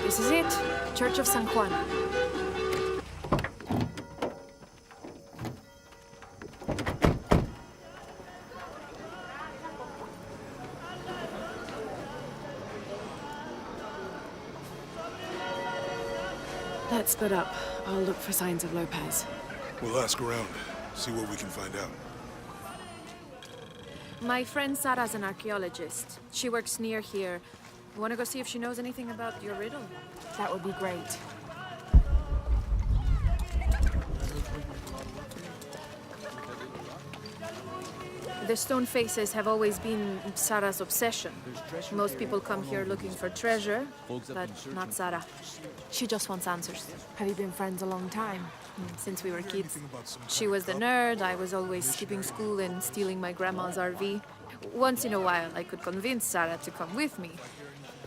This is it. Church of San Juan. Let's split up. I'll look for signs of Lopez. We'll ask around, see what we can find out. My friend Sarah's an archaeologist. She works near here. Want to go see if she knows anything about your riddle? That would be great. The stone faces have always been Sarah's obsession. Most people come here looking for treasure, but not Sarah. She just wants answers. Have you been friends a long time? Since we were kids. She was the nerd, I was always skipping school and stealing my grandma's RV. Once in a while, I could convince Sarah to come with me.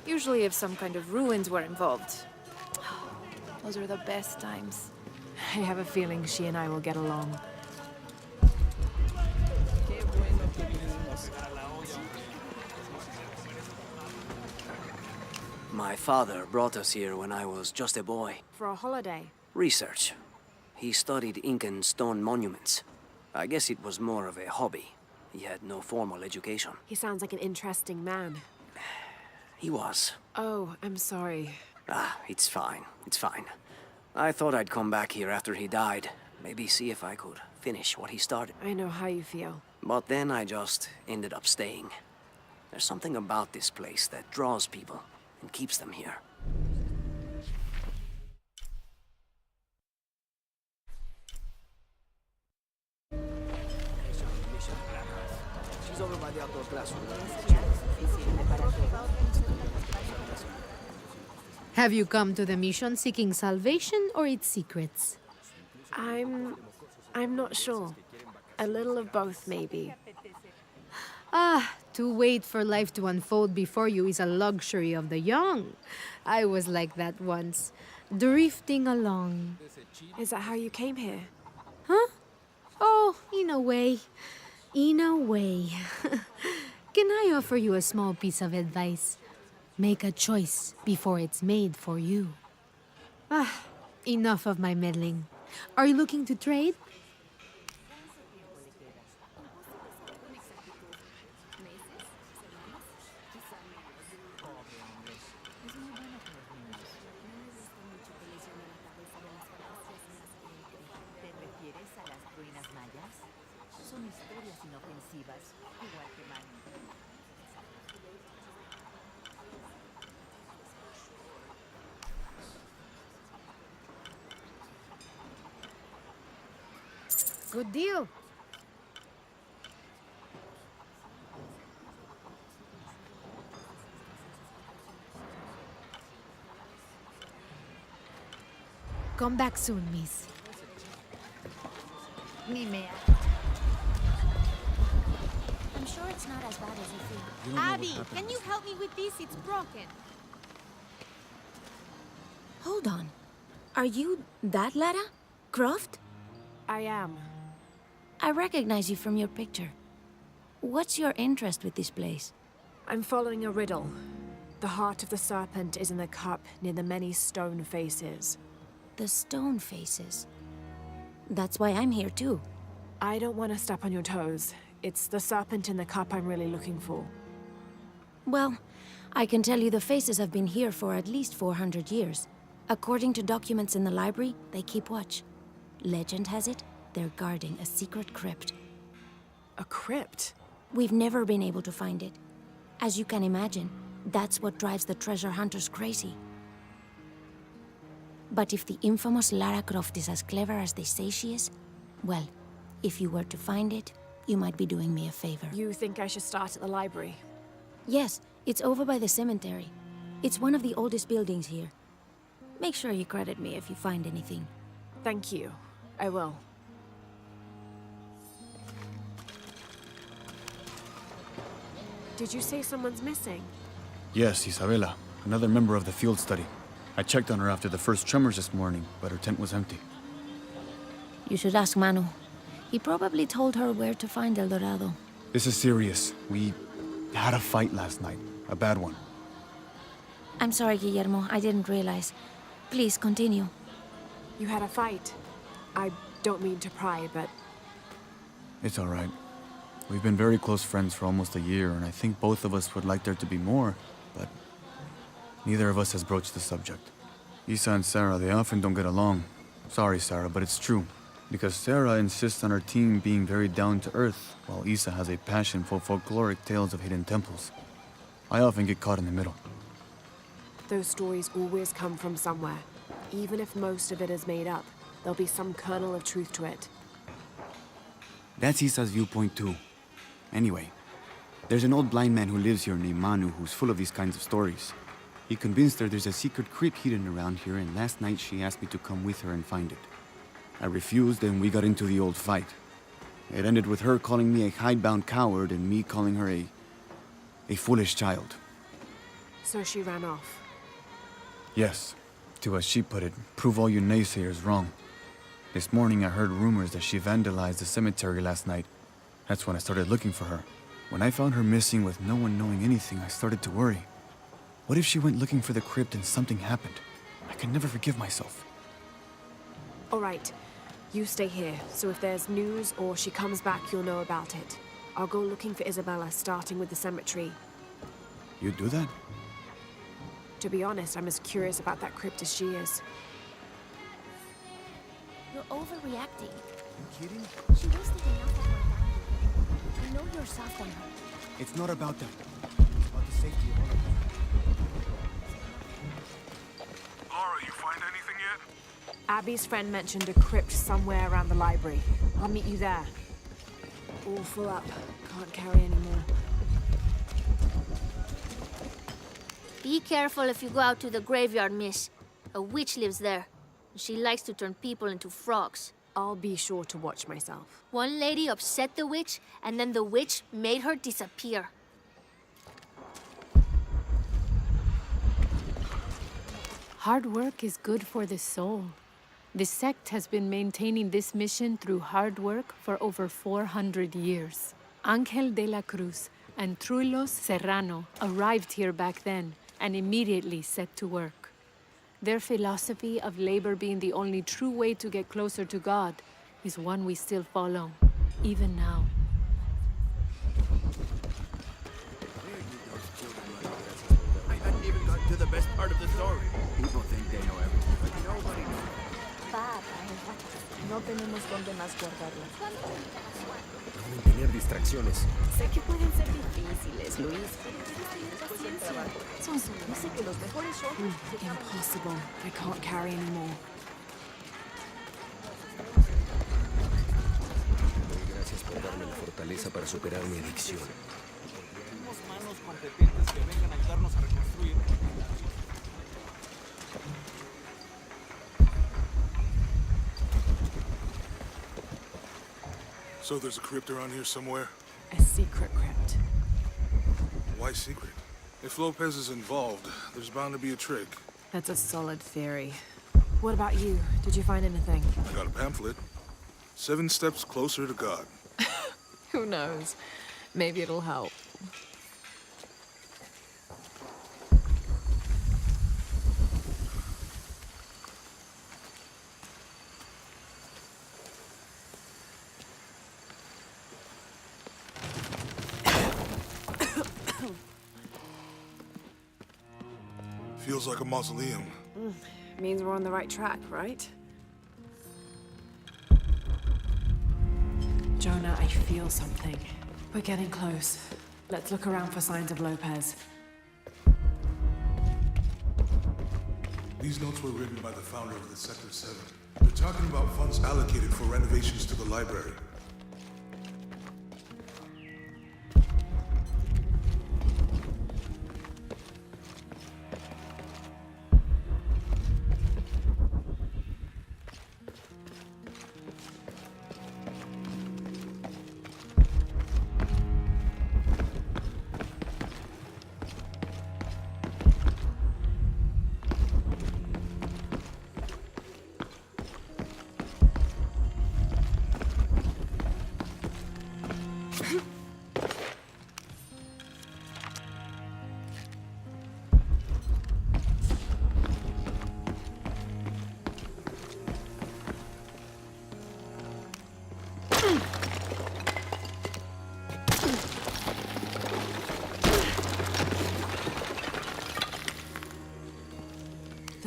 Usually if some kind of ruins were involved. Those are the best times. I have a feeling she and I will get along. My father brought us here when I was just a boy. For a holiday? Research. He studied Incan stone monuments. I guess it was more of a hobby. He had no formal education. He sounds like an interesting man. He was. Oh, I'm sorry. It's fine. It's fine. I thought I'd come back here after he died. Maybe see if I could finish what he started. I know how you feel. But then I just ended up staying. There's something about this place that draws people and keeps them here. She's over by the outdoor classroom. Have you come to the mission seeking salvation or its secrets? I'm not sure. A little of both, maybe. To wait for life to unfold before you is a luxury of the young. I was like that once, drifting along. Is that how you came here? Huh? Oh, in a way. In a way. Can I offer you a small piece of advice? Make a choice before it's made for you. Enough of my meddling. Are you looking to trade? Good deal. Come back soon, miss. I'm sure it's not as bad as you feel. Abby, can you help me with this? It's broken. Hold on. Are you that Lara Croft? I am. I recognize you from your picture. What's your interest with this place? I'm following a riddle. The heart of the serpent is in the cup near the many stone faces. The stone faces. That's why I'm here too. I don't want to step on your toes. It's the serpent in the cup I'm really looking for. Well, I can tell you the faces have been here for at least 400 years. According to documents in the library, they keep watch. Legend has it, they're guarding a secret crypt. A crypt? We've never been able to find it. As you can imagine, that's what drives the treasure hunters crazy. But if the infamous Lara Croft is as clever as they say she is, well, if you were to find it, you might be doing me a favor. You think I should start at the library? Yes, it's over by the cemetery. It's one of the oldest buildings here. Make sure you credit me if you find anything. Thank you. I will. Did you say someone's missing? Yes, Isabela, another member of the field study. I checked on her after the first tremors this morning, but her tent was empty. You should ask Manu. He probably told her where to find El Dorado. This is serious. We had a fight last night. A bad one. I'm sorry, Guillermo. I didn't realize. Please, continue. You had a fight. I don't mean to pry, but It's all right. We've been very close friends for almost a year, and I think both of us would like there to be more, but neither of us has broached the subject. Isa and Sarah, they often don't get along. Sorry, Sarah, but it's true. Because Sarah insists on her team being very down-to-earth, while Isa has a passion for folkloric tales of hidden temples. I often get caught in the middle. those stories always come from somewhere. Even if most of it is made up, there'll be some kernel of truth to it. That's Isa's viewpoint too. Anyway, there's an old blind man who lives here named Manu who's full of these kinds of stories. He convinced her there's a secret crypt hidden around here, and last night she asked me to come with her and find it. I refused, and we got into the old fight. It ended with her calling me a hidebound coward and me calling her a foolish child. So she ran off. Yes, to as she put it, prove all you naysayers wrong. This morning I heard rumors that she vandalized the cemetery last night. That's when I started looking for her. When I found her missing with no one knowing anything, I started to worry. What if she went looking for the crypt and something happened? I can never forgive myself. All right, you stay here, so if there's news or she comes back, you'll know about it. I'll go looking for Isabella, starting with the cemetery. You do that? To be honest, I'm as curious about that crypt as she is. You're overreacting. You kidding? She wasted enough of her time. I know you're soft on her. It's not about that. It's about the safety of all of us. Lara, you find anything yet? Abby's friend mentioned a crypt somewhere around the library. I'll meet you there. All full up. Can't carry any more. Be careful if you go out to the graveyard, miss. A witch lives there. She likes to turn people into frogs. I'll be sure to watch myself. One lady upset the witch, and then the witch made her disappear. Hard work is good for the soul. The sect has been maintaining this mission through hard work for over 400 years. Angel de la Cruz and Truilos Serrano arrived here back then and immediately set to work. Their philosophy of labor being the only true way to get closer to God is one we still follow, even now. I hadn't even gotten to the best part of the story. People think they know everything, but nobody knows. No tenemos dónde más guardarlas. No tener distracciones. Sé que pueden ser difíciles, Luis. Paciencia. Son solo. Dice que los mejores son. Impossible. I can't carry anymore. Gracias por darme la fortaleza para superar mi adicción. Tenemos manos competentes que vengan a ayudarnos a reconstruir. So there's a crypt around here somewhere? A secret crypt. Why secret? If Lopez is involved, there's bound to be a trick. That's a solid theory. What about you? Did you find anything? I got a pamphlet. 7 steps closer to God. Who knows? Maybe it'll help. Feels like a mausoleum. Means we're on the right track, right? Jonah, I feel something. We're getting close. Let's look around for signs of Lopez. These notes were written by the founder of the Sector 7. They're talking about funds allocated for renovations to the library.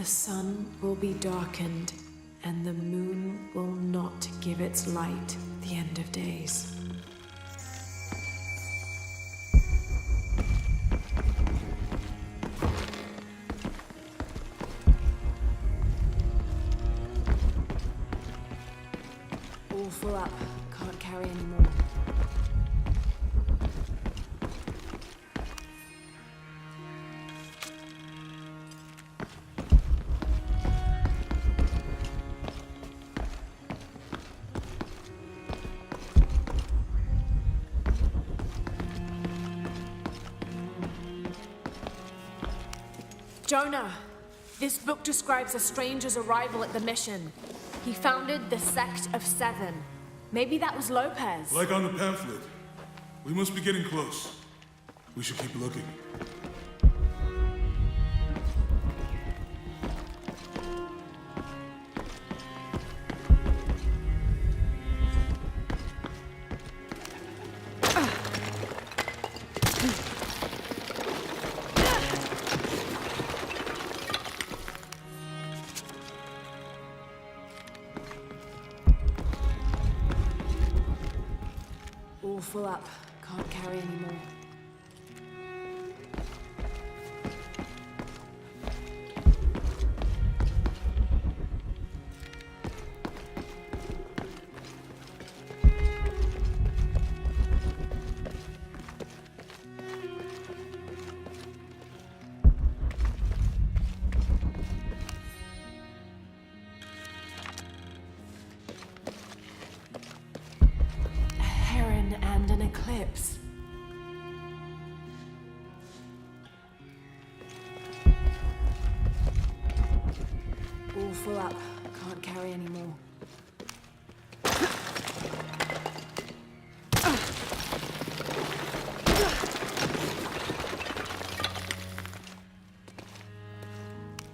The sun will be darkened, and the moon will not give its light at the end of days. All full up. Can't carry any more. Jonah, this book describes a stranger's arrival at the mission. He founded the Sect of Seven. Maybe that was Lopez. Like on the pamphlet. We must be getting close. We should keep looking. All full up. Can't carry any more. And an eclipse. All full up. Can't carry any more.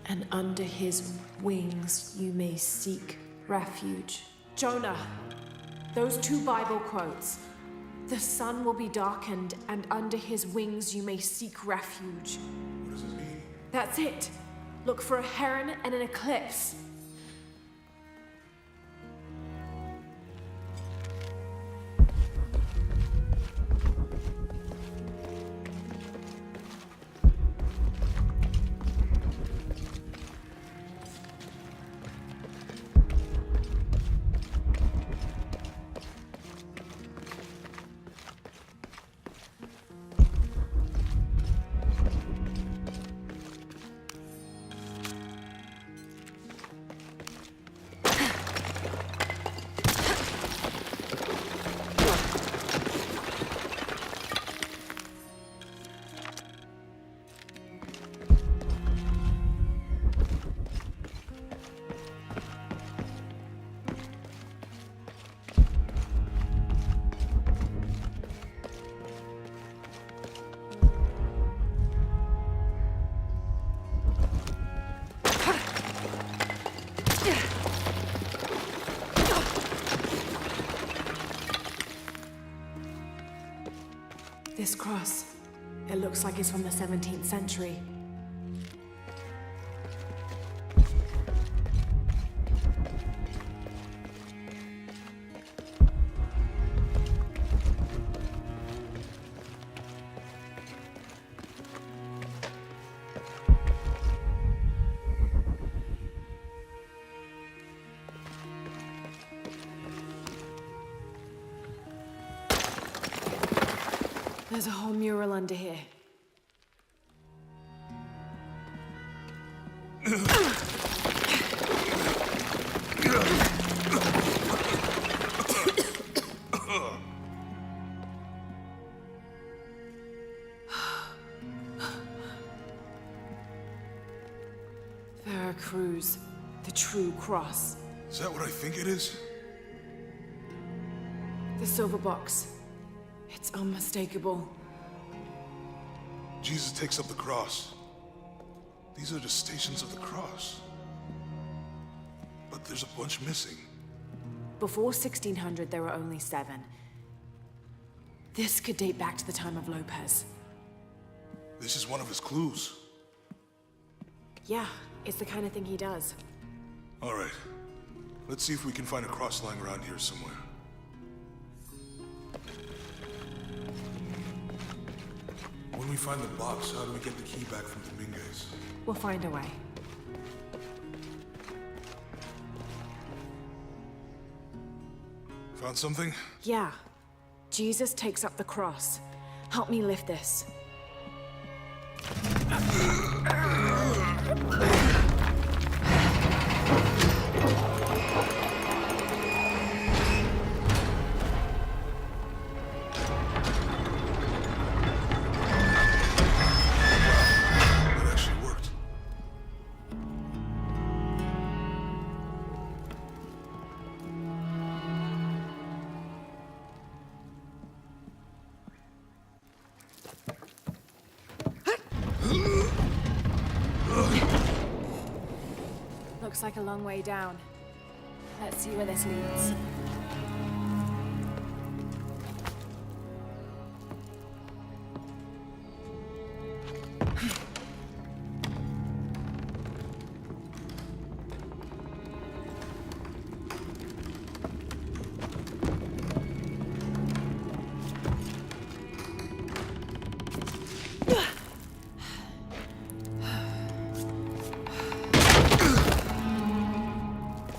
And under his wings you may seek refuge. Jonah, those two Bible quotes. The sun will be darkened, and under his wings you may seek refuge. What does it mean? That's it. Look for a heron and an eclipse. This cross, it looks like it's from the 17th century. There's a whole mural under here. CRUZ, the true cross. Is that what I think it is? The silver box. It's unmistakable. Jesus takes up the cross. These are the stations of the cross. But there's a bunch missing. Before 1600, there were only 7. This could date back to the time of Lopez. This is one of his clues. Yeah, It's the kind of thing he does. All right. Let's see if we can find a cross lying around here somewhere. When we find the box, how do we get the key back from Dominguez? We'll find a way. Found something? Yeah. Jesus takes up the cross. Help me lift this. That actually worked. Looks like a long way down. Let's see where this leads.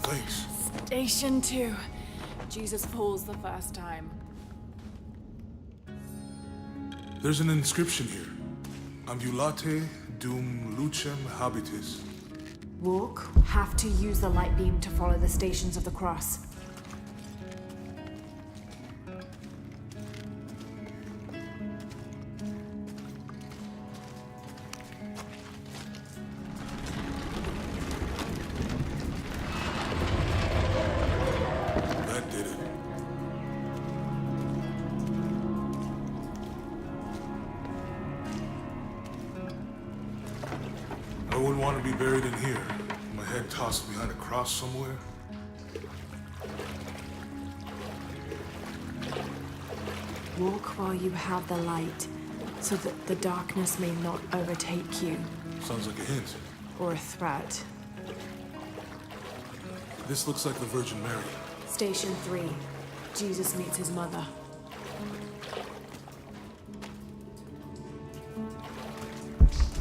Thanks. Station 2. Jesus falls the first time. There's an inscription here. Ambulate dum lucem habitis. Walk, have to use the light beam to follow the stations of the cross. That did it. I wouldn't want to be buried in here. My head tossed behind a cross somewhere. Walk while you have the light, so that the darkness may not overtake you, Sounds like a hint. or a threat. This looks like the Virgin Mary. Station 3. Jesus meets his mother.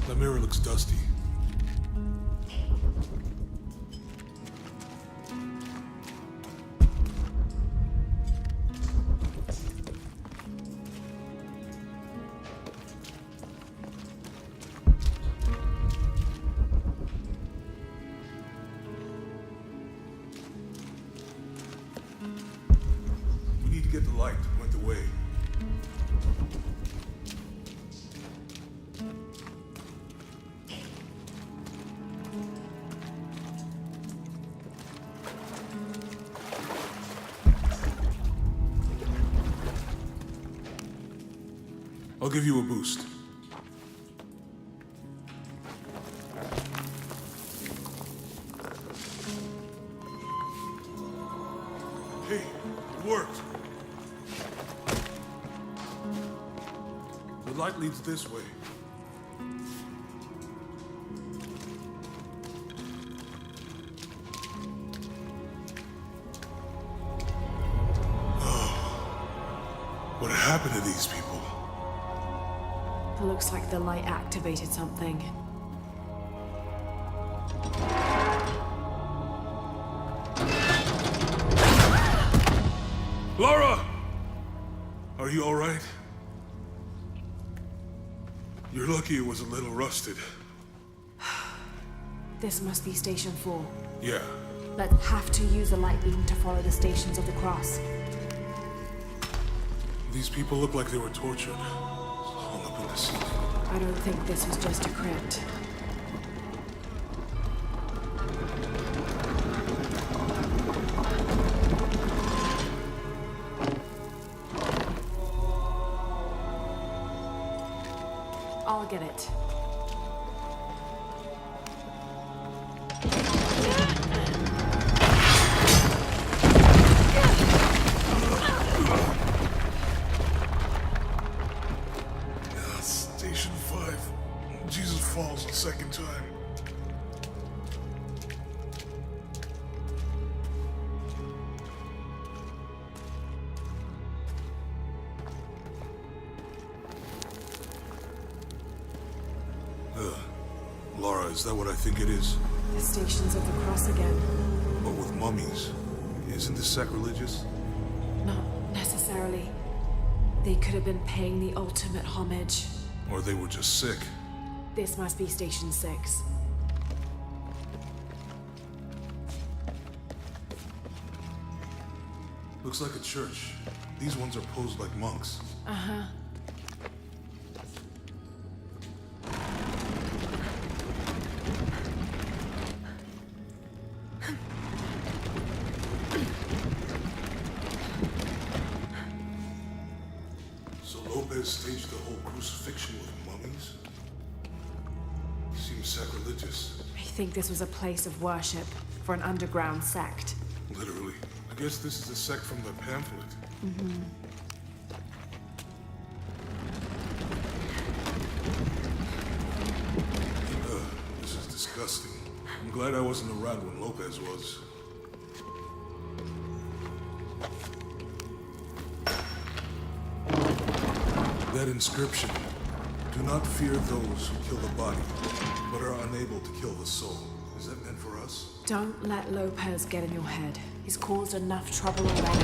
The mirror looks dusty. We need to get the light to point the way. I'll give you a boost. Hey, it worked. The light leads this way. What happened to these people? It looks like the light activated something. Lara! Are you all right? You're lucky it was a little rusted. This must be Station 4. Yeah. Let's have to use the light beam to follow the stations of the cross. These people look like they were tortured. Hung up in the seat. I don't think this was just a crypt. I'll get it. Station 5. Jesus falls a second time. Is that what I think it is? The Stations of the Cross again. But with mummies. Isn't this sacrilegious? Not necessarily. They could have been paying the ultimate homage. Or they were just sick. This must be Station 6. Looks like a church. These ones are posed like monks. Uh-huh. So Lopez staged the whole crucifixion with mummies? Seems sacrilegious. I think this was a place of worship for an underground sect. Literally. I guess this is a sect from the pamphlet. Mm-hmm. This is disgusting. I'm glad I wasn't around when Lopez was. That inscription. Do not fear those who kill the body, but are unable to kill the soul. Is that meant for us? Don't let Lopez get in your head. He's caused enough trouble already.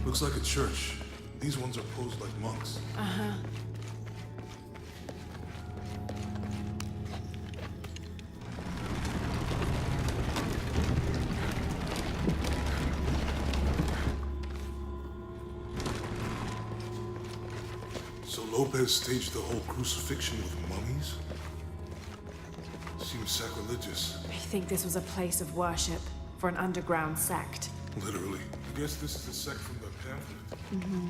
Looks like a church. These ones are posed like monks. Uh-huh. So Lopez staged the whole crucifixion with mummies? Seems sacrilegious. I think this was a place of worship for an underground sect. Literally. I guess this is a sect from the pamphlet. Mm-hmm.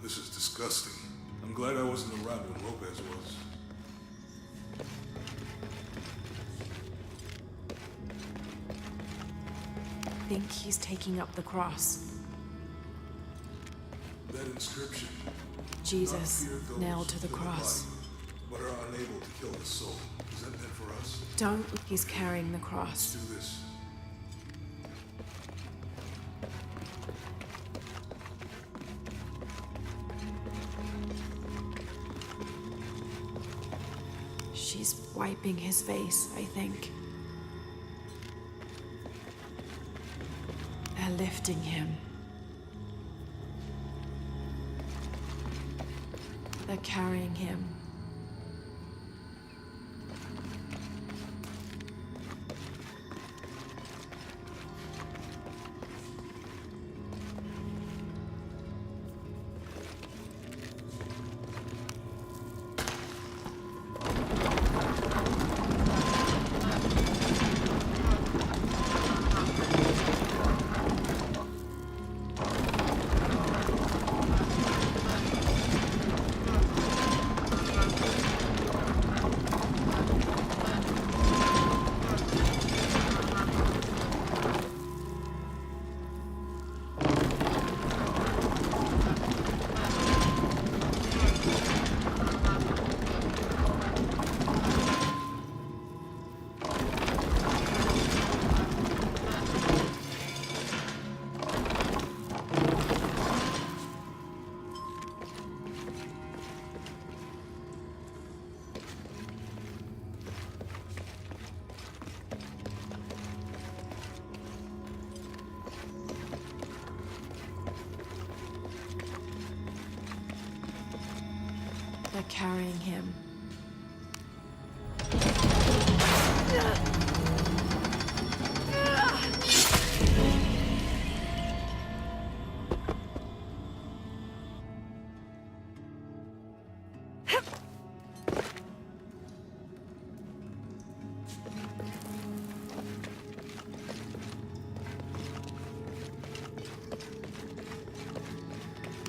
This is disgusting. I'm glad I wasn't around when Lopez was. I think he's taking up the cross. That inscription. Jesus nailed to the cross. But are unable to kill the soul. Is that meant for us? Don't. He's carrying the cross. Let's do this. She's wiping his face, I think. They're lifting him. They're carrying him. They're carrying him.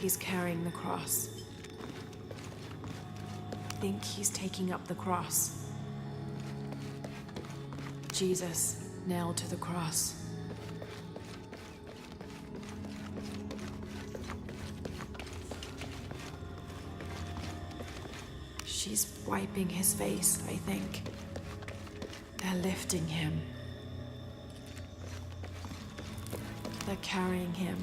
He's carrying the cross. I think he's taking up the cross. Jesus nailed to the cross. She's wiping his face, I think. They're lifting him. They're carrying him.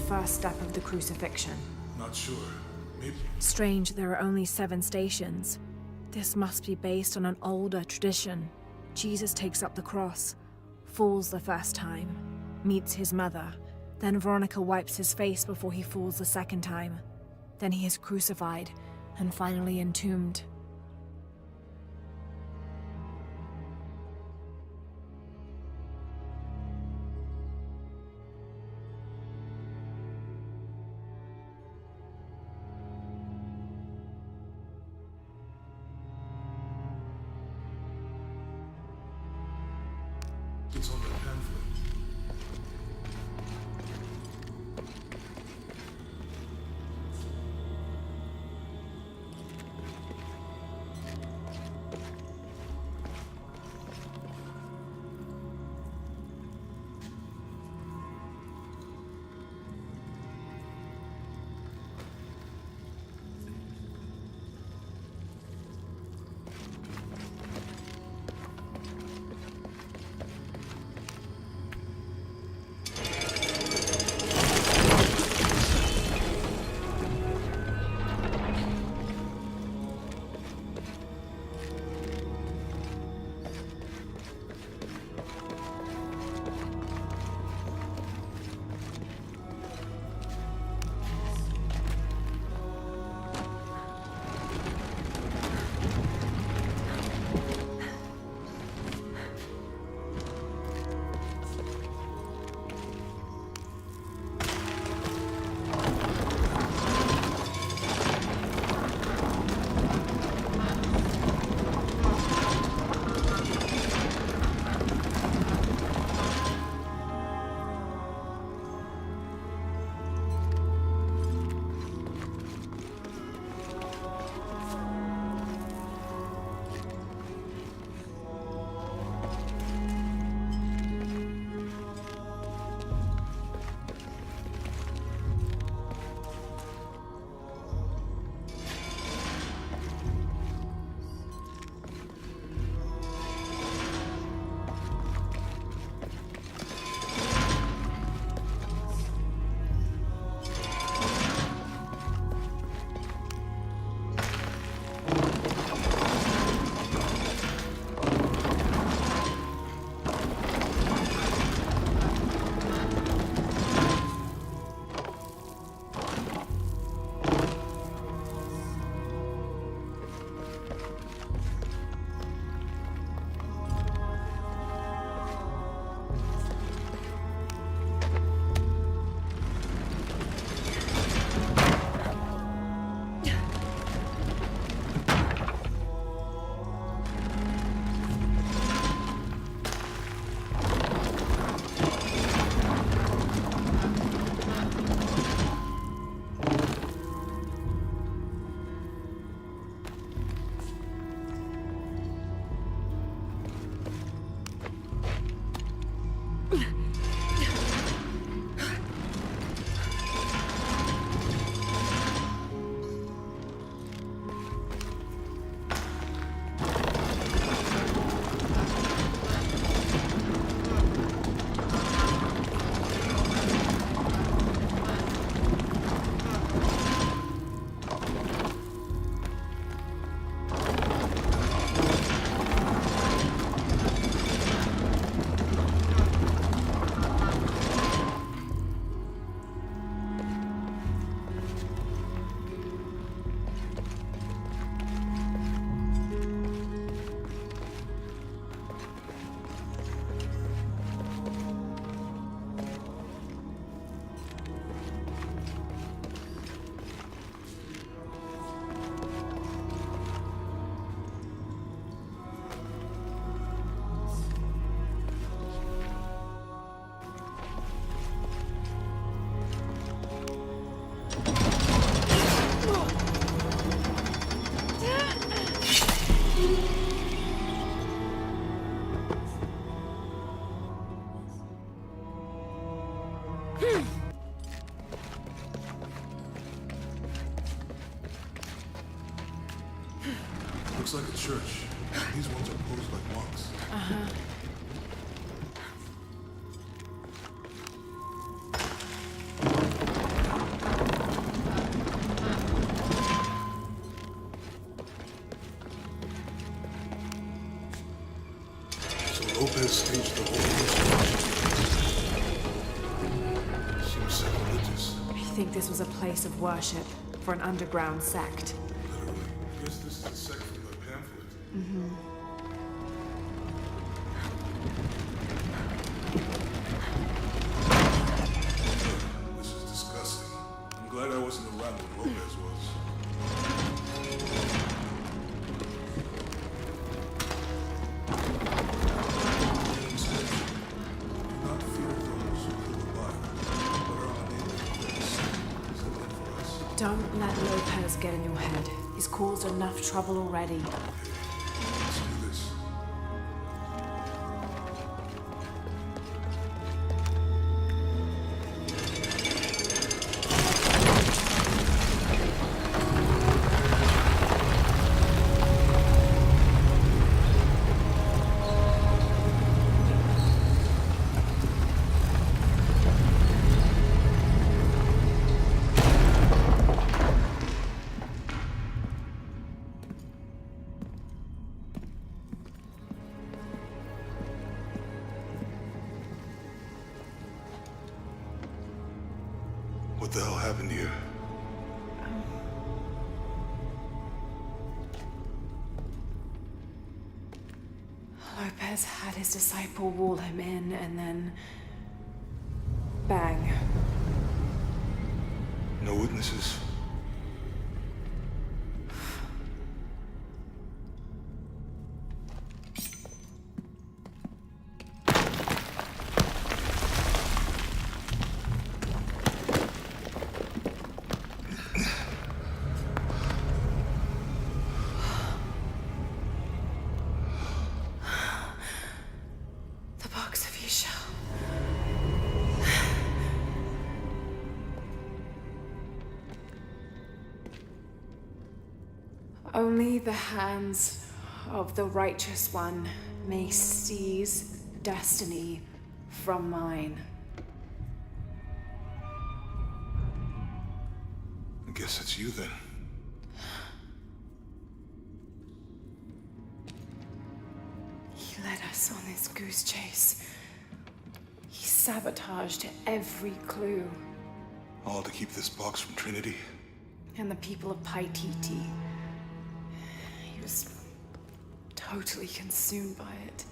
First step of the crucifixion. Not sure. Maybe. Strange there are only 7 stations. This must be based on an older tradition. Jesus takes up the cross, falls the first time, meets his mother. Then Veronica wipes his face before he falls the second time. Then he is crucified and finally entombed. It's on the pamphlet. Looks like a church. These ones are posed like monks. So Lopez staged the whole ritual. Seems sacrilegious. I think this was a place of worship for an underground sect. Literally. I guess this is a sect from the pamphlet. This is disgusting. I'm glad I wasn't around when Lopez was. Do not fear those who kill the body, but are unable to kill the soul. Is that meant for us? Don't let Lopez get in your head. He's caused enough trouble already. Let's do this. What the hell happened here? Lopez had his disciple wall him in, and then... bang. No witnesses? The box of Isha. Only the hands of the righteous one may seize destiny from mine. I guess it's you then. He led us on this goose chase. He sabotaged every clue. All to keep this box from Trinity? And the people of Paititi. He was totally consumed by it.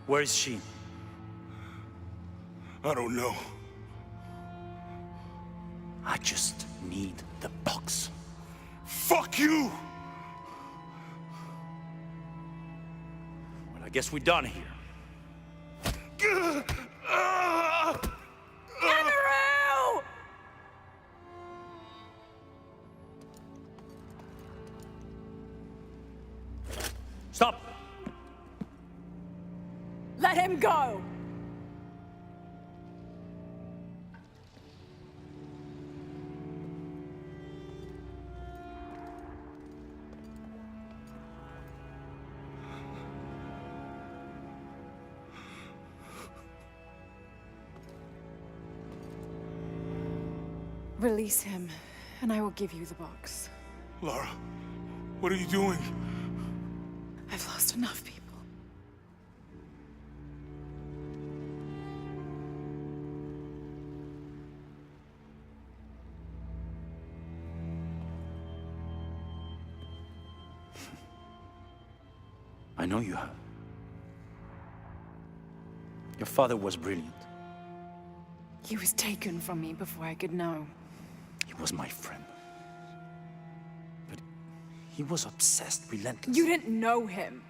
Where is she? I don't know. I just need the box. Fuck you! Well, I guess we're done here. Stop! Let him go! Release him, and I will give you the box. Lara, what are you doing? I've lost enough people. I know you have. Your father was brilliant. He was taken from me before I could know. He was my friend. But he was obsessed, relentless. You didn't know him.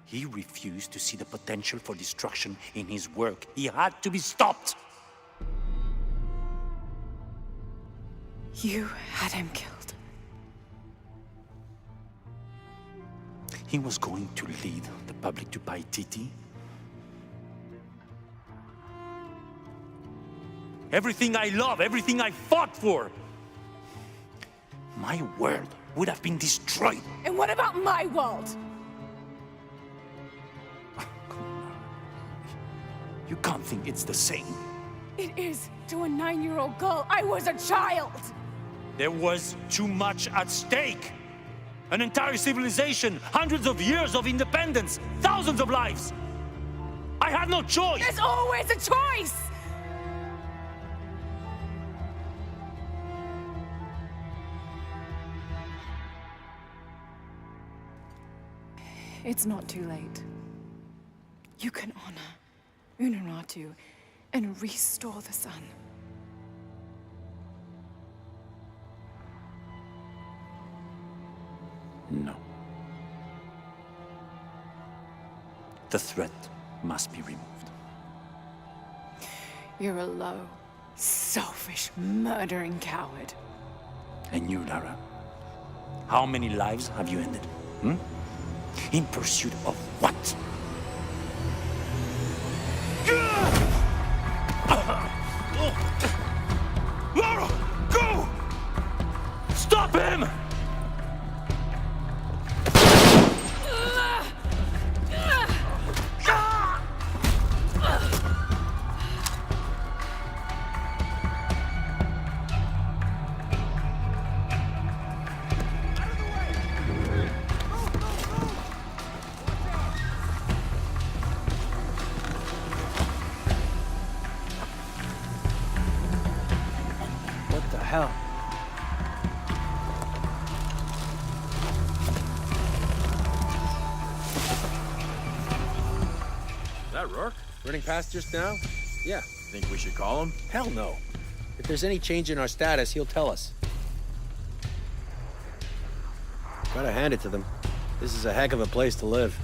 He refused to see the potential for destruction in his work. He had to be stopped. You had him killed. He was going to lead the public to Paititi. Everything I love, everything I fought for. My world would have been destroyed. And what about my world? You can't think it's the same. It is to a 9-year-old girl. I was a child. There was too much at stake. An entire civilization, hundreds of years of independence, thousands of lives. I had no choice. There's always a choice. It's not too late. You can honor Unuratu and restore the sun. No. The threat must be removed. You're a low, selfish, murdering coward. And you, Lara? How many lives have you ended? In pursuit of what? Lara, go! Stop him! What the hell? Is that Rourke? Running past just now? Yeah. Think we should call him? Hell no. If there's any change in our status, he'll tell us. Gotta hand it to them. This is a heck of a place to live.